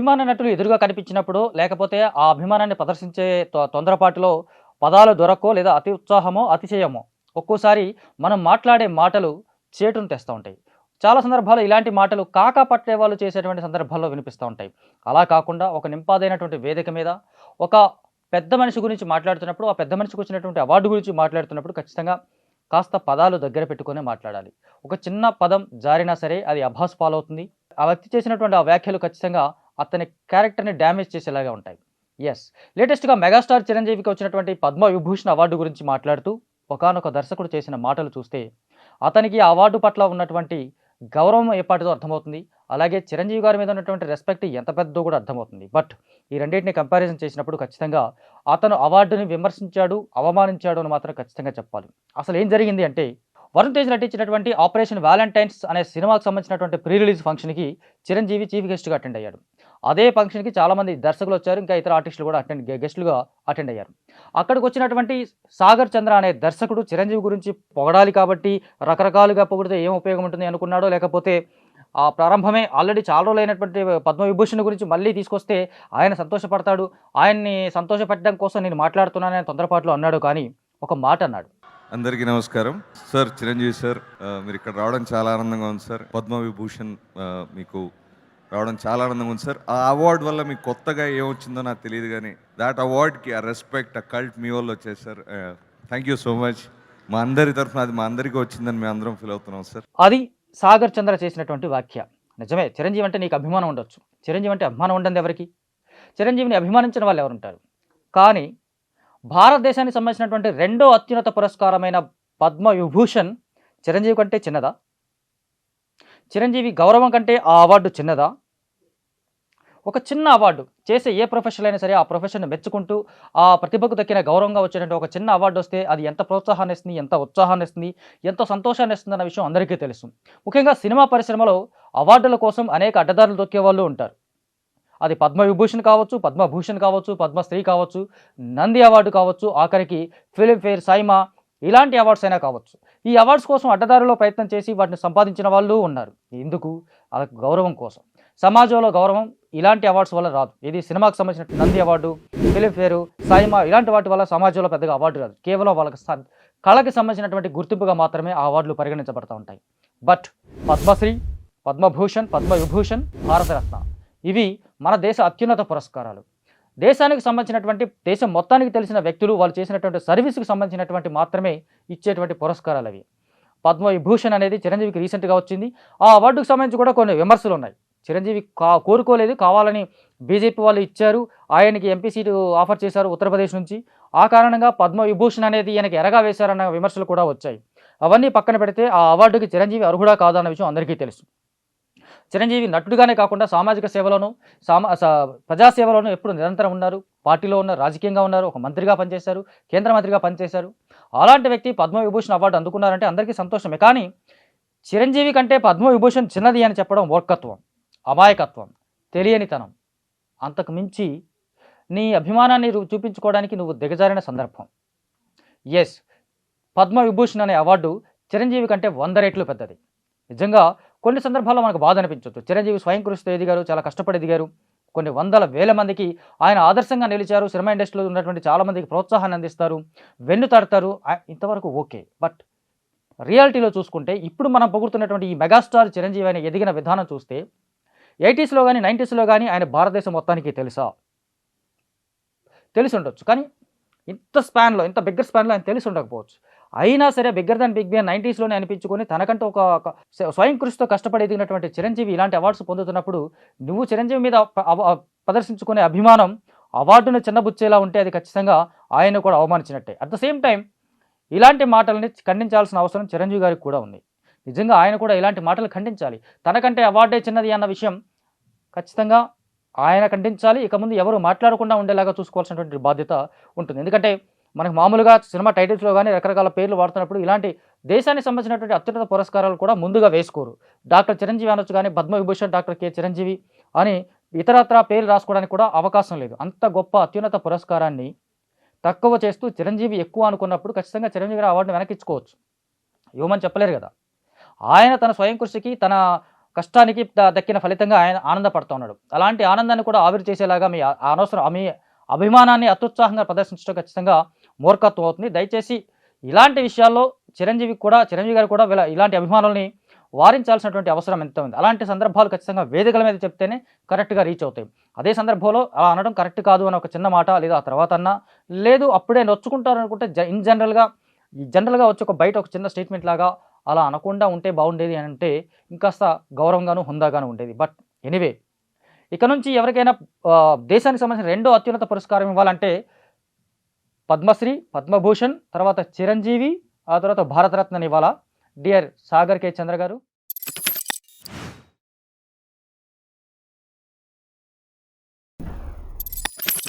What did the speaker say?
అభిమాన నటులు ఎదురుగా కనిపించినప్పుడో, లేకపోతే ఆ అభిమానాన్ని ప్రదర్శించే తొందరపాటులో పదాలు దొరక్కో, లేదా అతి ఉత్సాహమో, అతిశయమో ఒక్కోసారి మనం మాట్లాడే మాటలు చేటును తెస్తా ఉంటాయి. చాలా సందర్భాల్లో ఇలాంటి మాటలు కాకా పట్టే వాళ్ళు చేసేటువంటి సందర్భాల్లో వినిపిస్తా ఉంటాయి. అలా కాకుండా ఒక నింపాదైనటువంటి వేదిక మీద ఒక పెద్ద మనిషి గురించి మాట్లాడుతున్నప్పుడు, ఆ పెద్ద మనిషికి వచ్చినటువంటి అవార్డు గురించి మాట్లాడుతున్నప్పుడు ఖచ్చితంగా కాస్త పదాలు దగ్గర పెట్టుకొనే మాట్లాడాలి. ఒక చిన్న పదం జారినా సరే అది అభాసు పాలవుతుంది. ఆ వ్యక్తి చేసినటువంటి ఆ వ్యాఖ్యలు ఖచ్చితంగా అతని క్యారెక్టర్‌ని డ్యామేజ్ చేసేలాగా ఉంటాయి. యెస్. లేటెస్ట్‌గా మెగాస్టార్ చిరంజీవికి వచ్చినటువంటి పద్మ విభూషణ్ అవార్డు గురించి మాట్లాడుతూ ఒకానొక దర్శకుడు చేసిన మాటలు చూస్తే, అతనికి ఆ అవార్డు పట్ల ఉన్నటువంటి గౌరవం ఎప్పటిదో అర్థమవుతుంది. అలాగే చిరంజీవి గారి మీద ఉన్నటువంటి రెస్పెక్ట్ ఎంత పెద్దదో కూడా అర్థమవుతుంది. బట్ ఈ రెండిటిని కంపారిజన్ చేసినప్పుడు ఖచ్చితంగా అతను అవార్డుని విమర్శించాడు, అవమానించాడు అని మాత్రం ఖచ్చితంగా చెప్పాలి. అసలు ఏం జరిగింది అంటే, వరుణ్ తేజ్ నటించినటువంటి 'ఆపరేషన్ వాలంటైన్స్' అనే సినిమాకు సంబంధించినటువంటి ప్రీ రిలీజ్ ఫంక్షన్‌కి చిరంజీవి చీఫ్ గెస్ట్‌గా అటెండ్ అయ్యాడు. అదే ఫంక్షన్‌కి చాలామంది దర్శకులొచ్చారు. ఇంకా ఇతర ఆర్టిస్టులు కూడా గెస్ట్‌లుగా అటెండ్ అయ్యారు. అక్కడికొచ్చినటువంటి 'సాగర్ చంద్ర' అనే దర్శకుడు చిరంజీవి గురించి పొగడాలి కాబట్టి రకరకాలుగా పొగిడితే ఏం ఉపయోగం ఉంటుంది అనుకున్నాడో, లేకపోతే ఆ ప్రారంభమే ఆల్రెడీ చాలా రోజులైనటువంటి పద్మవిభూషణ్ గురించి మళ్ళీ తీసుకొస్తే ఆయన సంతోషపడతాడు. ఆయన్ని సంతోషపెట్టడం కోసం నేను మాట్లాడుతున్నానని తొందరపాటులో అన్నాడు కానీ, ఒక మాట అన్నాడు. అందరికీ నమస్కారం సార్. చిరంజీవి సార్, మీరు ఇక్కడ రావడం చాలా ఆనందంగా ఉంది సార్. పద్మవిభూషణ్ మీకు రావడం చాలా ఆనందంగా ఉంది సార్. ఆ అవార్డు వల్ల మీకు కొత్తగా ఏమొచ్చిందో నాకు తెలియదు కానీ దాట్ అవార్డ్కి ఆ రెస్పెక్ట్, ఆ కల్ట్ మీ వాళ్ళు వచ్చేది sir. Thank you so much. మా అందరి తరఫున అది మా అందరికీ వచ్చిందని మేము అందరం ఫీల్ అవుతున్నాం సార్. అది సాగర్ చంద్ర చేసినటువంటి వ్యాఖ్య. నిజమే, చిరంజీవి అంటే నీకు అభిమానం ఉండొచ్చు. చిరంజీవి అంటే అభిమానం ఉండదు ఎవరికి? చిరంజీవిని అభిమానించిన వాళ్ళు ఎవరుంటారు? కానీ భారతదేశానికి సంబంధించినటువంటి రెండో అత్యున్నత పురస్కారమైన పద్మ విభూషణ్ చిరంజీవి కంటే చిన్నదా? చిరంజీవి గౌరవం కంటే ఆ అవార్డు చిన్నదా? ఒక చిన్న అవార్డు చేసే ఏ ప్రొఫెషన్ అయినా సరే ఆ ప్రొఫెషన్ మెచ్చుకుంటూ ఆ ప్రతిభకు దక్కిన గౌరవంగా వచ్చేటువంటి ఒక చిన్న అవార్డు వస్తే అది ఎంత ప్రోత్సాహాన్ని ఇస్తుంది, ఎంత ఉత్సాహాన్ని ఇస్తుంది, ఎంతో సంతోషాన్ని ఇస్తుంది అన్న విషయం అందరికీ తెలుసు. ముఖ్యంగా సినిమా పరిశ్రమలో అవార్డుల కోసం అనేక అడ్డదారులు దొక్కే వాళ్ళు ఉంటారు. అది పద్మవిభూషణ్ కావచ్చు, పద్మభూషణ్ కావచ్చు, పద్మశ్రీ కావచ్చు, నంది అవార్డు కావచ్చు, ఆఖరికి ఫిలింఫేర్, సైమా ఇలాంటి అవార్డ్స్ అయినా కావచ్చు. ఈ అవార్డ్స్ కోసం అడ్డదారిలో ప్రయత్నం చేసి వాటిని సంపాదించిన వాళ్ళు ఉన్నారు. ఎందుకు? వాళ్ళకు గౌరవం కోసం. సమాజంలో గౌరవం ఇలాంటి అవార్డ్స్ వల్ల రాదు. ఇది సినిమాకు సంబంధించిన నంది అవార్డు, ఫిలింఫేరు, సైమా ఇలాంటి వాటి వల్ల సమాజంలో పెద్దగా అవార్డు రాదు. కేవలం వాళ్ళకి కళకి సంబంధించినటువంటి గుర్తింపుగా మాత్రమే ఆ అవార్డులు పరిగణించబడతా ఉంటాయి. బట్ పద్మశ్రీ, పద్మభూషణ్, పద్మవిభూషణ్, భారతరత్న ఇవి మన దేశ అత్యున్నత పురస్కారాలు. దేశానికి సంబంధించినటువంటి, దేశం మొత్తానికి తెలిసిన వ్యక్తులు వాళ్ళు చేసినటువంటి సర్వీస్కి సంబంధించినటువంటి మాత్రమే ఇచ్చేటువంటి పురస్కారాలు అవి. పద్మవిభూషణ్ అనేది చిరంజీవికి రీసెంట్గా వచ్చింది. ఆ అవార్డుకు సంబంధించి కూడా కొన్ని విమర్శలు ఉన్నాయి. చిరంజీవి కోరుకోలేదు, కావాలని బీజేపీ వాళ్ళు ఇచ్చారు, ఆయనకి ఎంపీ సీటు ఆఫర్ చేశారు ఉత్తరప్రదేశ్ నుంచి. ఆ కారణంగా పద్మవిభూషణ్ అనేది ఈయనకి ఎరగా వేశారన్న విమర్శలు కూడా వచ్చాయి. అవన్నీ పక్కన పెడితే ఆ అవార్డుకి చిరంజీవి అర్హుడా కాదా అన్న విషయం అందరికీ తెలుసు. చిరంజీవి నటుడిగానే కాకుండా సామాజిక సేవలోనూ, ప్రజాసేవలోనూ ఎప్పుడు నిరంతరం ఉన్నారు. పార్టీలో ఉన్నారు, రాజకీయంగా ఉన్నారు, ఒక మంత్రిగా పనిచేశారు, కేంద్ర మంత్రిగా పనిచేశారు. అలాంటి వ్యక్తి పద్మవిభూషణ్ అవార్డు అందుకున్నారంటే అందరికీ సంతోషమే. కానీ చిరంజీవి కంటే పద్మవిభూషణ్ చిన్నది అని చెప్పడం మూర్ఖత్వం, అమాయకత్వం, తెలియనితనం. అంతకు మించి నీ అభిమానాన్ని చూపించుకోవడానికి నువ్వు దిగజారిన సందర్భం. ఎస్, పద్మవిభూషణ్ అనే అవార్డు చిరంజీవి కంటే 100 రెట్లు పెద్దది. నిజంగా కొన్ని సందర్భాల్లో మనకు బాధ అనిపించవచ్చు. చిరంజీవి స్వయం కృషితో ఎదిగారు, చాలా కష్టపడి ఎదిగారు. కొన్ని వందల వేల మందికి ఆయన ఆదర్శంగా నిలిచారు. సినిమా ఇండస్ట్రీలో ఉన్నటువంటి చాలామందికి ప్రోత్సాహాన్ని అందిస్తారు, వెన్ను తడతారు. ఇంతవరకు ఓకే. బట్ రియాలిటీలో చూసుకుంటే ఇప్పుడు మనం పొగుడుతున్నటువంటి ఈ మెగాస్టార్ చిరంజీవి ఆయన ఎదిగిన విధానం చూస్తే 80స్లో కానీ 90స్లో కానీ ఆయన భారతదేశం మొత్తానికి తెలుసా? తెలిసి ఉండొచ్చు. కానీ ఇంత స్పాన్లో, ఇంత బిగ్గర్ స్పాన్లో ఆయన తెలిసి ఉండకపోవచ్చు. అయినా సరే బిగ్గర్ దాన్ బిగ్ బియన్ 90స్లోనే అనిపించుకొని తనకంటూ ఒక స్వయం కృషితో కష్టపడి ఎదిగినటువంటి చిరంజీవి ఇలాంటి అవార్డ్స్ పొందుతున్నప్పుడు నువ్వు చిరంజీవి మీద ప్రదర్శించుకునే అభిమానం అవార్డును చిన్నబుచ్చేలా ఉంటే అది ఖచ్చితంగా ఆయన కూడా అవమానించినట్టే. అట్ ద సేమ్ టైం ఇలాంటి మాటలని ఖండించాల్సిన అవసరం చిరంజీవి గారికి కూడా ఉంది. నిజంగా ఆయన కూడా ఇలాంటి మాటలు ఖండించాలి. తనకంటే అవార్డే చిన్నది అన్న విషయం ఖచ్చితంగా ఆయన ఖండించాలి. ఇక ముందు ఎవరు మాట్లాడకుండా ఉండేలాగా చూసుకోవాల్సినటువంటి బాధ్యత ఉంటుంది. ఎందుకంటే మనకు మామూలుగా సినిమా టైటిల్స్లో కానీ రకరకాల పేర్లు వాడుతున్నప్పుడు ఇలాంటి దేశానికి సంబంధించినటువంటి అత్యున్నత పురస్కారాలు కూడా ముందుగా వేసుకోరు. డాక్టర్ చిరంజీవి అనొచ్చు కానీ పద్మవిభూషణ్ డాక్టర్ కె చిరంజీవి అని ఇతరత్రా పేర్లు రాసుకోవడానికి కూడా అవకాశం లేదు. అంత గొప్ప అత్యున్నత పురస్కారాన్ని తక్కువ చేస్తూ చిరంజీవి ఎక్కువ అనుకున్నప్పుడు ఖచ్చితంగా చిరంజీవి గారు అవార్డుని వెనక్కించుకోవచ్చు. ఇవ్వమని చెప్పలేరు కదా. ఆయన తన స్వయం కృషికి, తన కష్టానికి దక్కిన ఫలితంగా ఆయన ఆనందపడుతూ ఉన్నాడు. అలాంటి ఆనందాన్ని కూడా ఆవిరి చేసేలాగా మీ అనవసరం మీ అభిమానాన్ని అత్యుత్సాహంగా ప్రదర్శించడం ఖచ్చితంగా మూర్ఖత్వం అవుతుంది. దయచేసి ఇలాంటి విషయాల్లో చిరంజీవి గారు కూడా ఇలాంటి అభిమానుల్ని వారించాల్సినటువంటి అవసరం ఎంత ఉంది. అలాంటి సందర్భాలు ఖచ్చితంగా వేదికల మీద చెప్తేనే కరెక్ట్గా రీచ్ అవుతాయి. అదే సందర్భంలో అలా అనడం కరెక్ట్ కాదు అని ఒక చిన్న మాట, లేదా ఆ తర్వాత అన్నా, లేదు అప్పుడే నొచ్చుకుంటారు అనుకుంటే జనరల్గా వచ్చి బయట ఒక చిన్న స్టేట్మెంట్ లాగా అలా అనకుండా ఉంటే బాగుండేది అని అంటే ఇంకాస్త గౌరవంగాను హుందాగాను ఉండేది. బట్ ఎనీవే, ఇక నుంచి ఎవరికైనా దేశానికి సంబంధించిన రెండో అత్యున్నత పురస్కారం ఇవ్వాలంటే పద్మశ్రీ, పద్మభూషణ్, తర్వాత చిరంజీవి, ఆ తర్వాత భారతరత్నని ఇవ్వాలా. డియర్ సాగర్ కే చంద్ర గారు.